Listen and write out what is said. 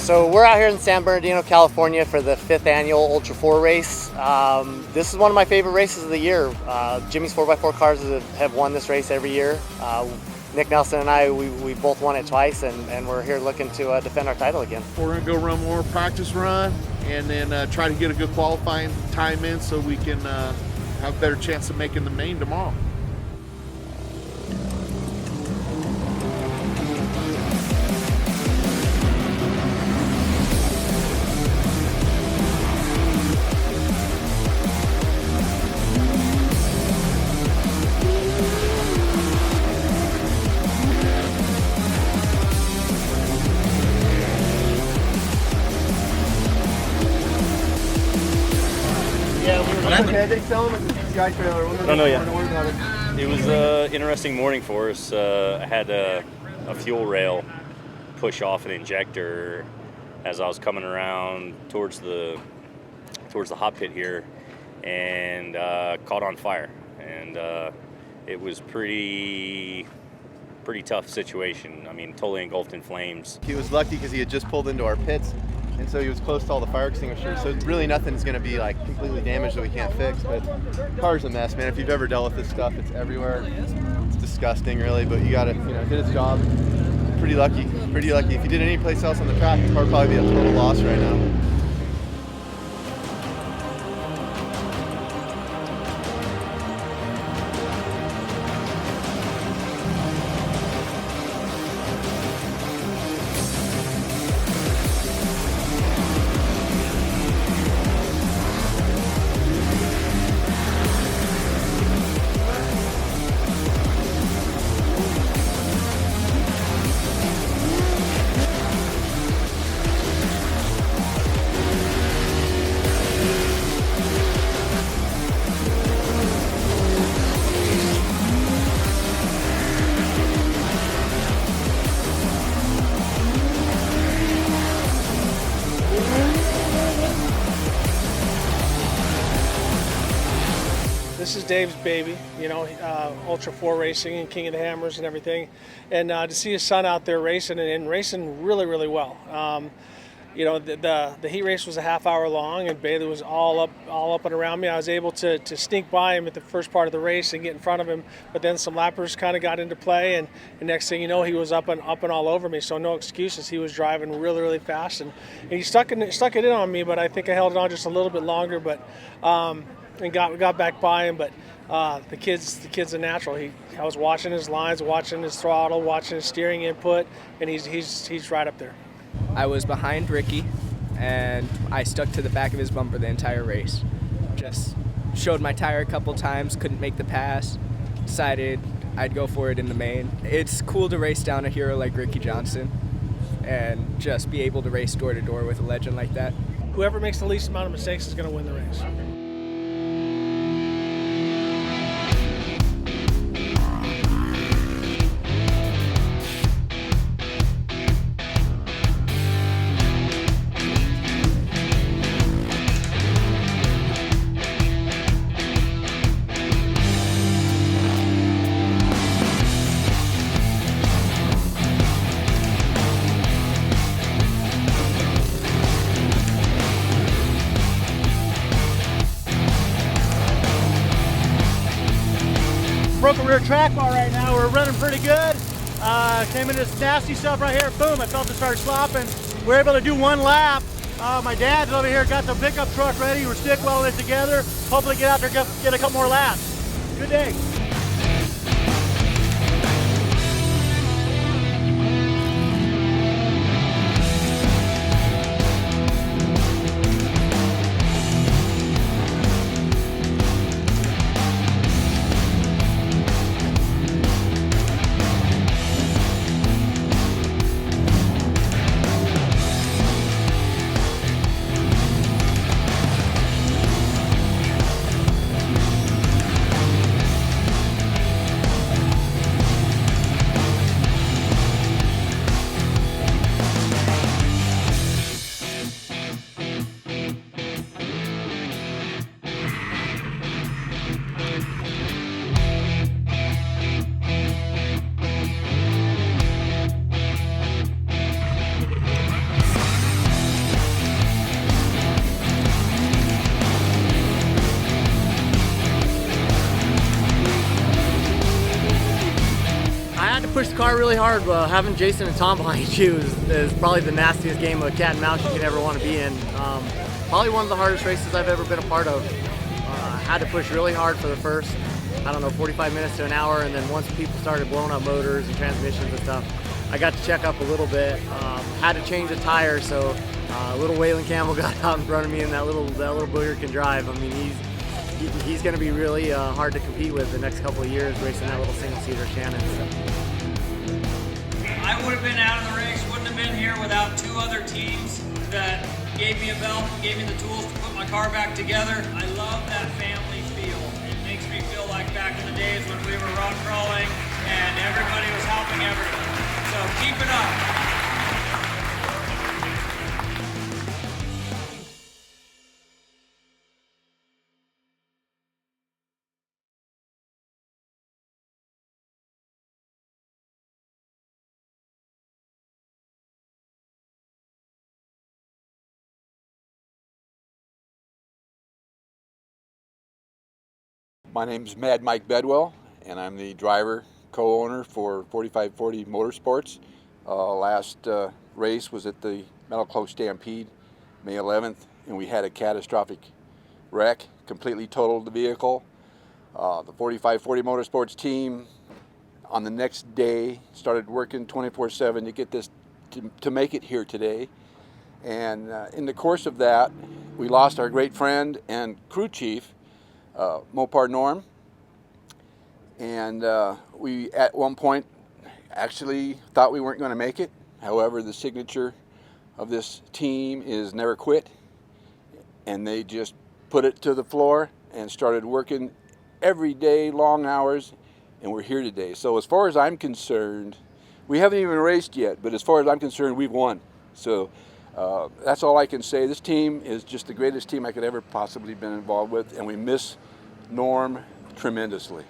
So we're out here in San Bernardino, California for the 5th annual Ultra 4 race. This is one of my favorite races of the year. Jimmy's 4x4 cars have won this race every year. Nick Nelson and I, we both won it twice, and we're here looking to defend our title again. We're going to go run one more practice run and then try to get a good qualifying time in so we can have a better chance of making the main tomorrow. I don't know yet. It was an interesting morning for us. I had a fuel rail push off an injector as I was coming around towards the hot pit here, and caught on fire. And it was pretty tough situation. I mean, totally engulfed in flames. He was lucky because he had just pulled into our pits, and so he was close to all the fire extinguishers. So really nothing's going to be like completely damaged that we can't fix. But the car's a mess, man. If you've ever dealt with this stuff, it's everywhere. It's disgusting, really. But you got to, did his job. Pretty lucky. Pretty lucky. If you did any place else on the track, the car would probably be a total loss right now. This is Dave's baby, Ultra 4 racing and King of the Hammers and everything. And to see his son out there racing and racing really, really well. The heat race was a half hour long, and Bailey was all up and around me. I was able to sneak by him at the first part of the race and get in front of him, but then some lappers kind of got into play, and the next thing you know, he was up and all over me. So no excuses. He was driving really, really fast, and he stuck it in on me. But I think I held it on just a little bit longer, but and got back by him. But the kid's a natural. I was watching his lines, watching his throttle, watching his steering input, and he's right up there. I was behind Ricky, and I stuck to the back of his bumper the entire race. Just showed my tire a couple times, couldn't make the pass, decided I'd go for it in the main. It's cool to race down a hero like Ricky Johnson and just be able to race door to door with a legend like that. Whoever makes the least amount of mistakes is going to win the race. Broke a rear track bar right now. We're running pretty good. Came into this nasty stuff right here. Boom, I felt it start slopping. We were able to do one lap. My dad's over here got the pickup truck ready. We're stick welding it together. Hopefully get out there, get a couple more laps. Good day. pushed the car really hard. Having Jason and Tom behind you is probably the nastiest game of cat and mouse you could ever want to be in. Probably one of the hardest races I've ever been a part of. Had to push really hard for the first, I don't know, 45 minutes to an hour, and then once people started blowing up motors and transmissions and stuff, I got to check up a little bit. Had to change the tire, so little Waylon Campbell got out in front of me, and that little booger can drive. I mean, he's going to be really hard to compete with the next couple of years racing that little single-seater Shannon. So. I would have been out of the race, wouldn't have been here without two other teams that gave me a belt, gave me the tools to put my car back together. I love that family feel. It makes me feel like back in the days when we were rock crawling and everybody was helping everyone. So keep it up. My name's Mad Mike Bedwell, and I'm the driver, co-owner for 4540 Motorsports. Last race was at the Metal Cloak Stampede, May 11th, and we had a catastrophic wreck, completely totaled the vehicle. The 4540 Motorsports team on the next day started working 24/7 to get this, to make it here today. And in the course of that, we lost our great friend and crew chief, Mopar Norm, and we at one point actually thought we weren't going to make it. However, the signature of this team is never quit, and they just put it to the floor and started working every day, long hours, and we're here today. So as far as I'm concerned, we haven't even raced yet, but as far as I'm concerned, we've won. So that's all I can say. This team is just the greatest team I could ever possibly been involved with, and we miss Norm tremendously.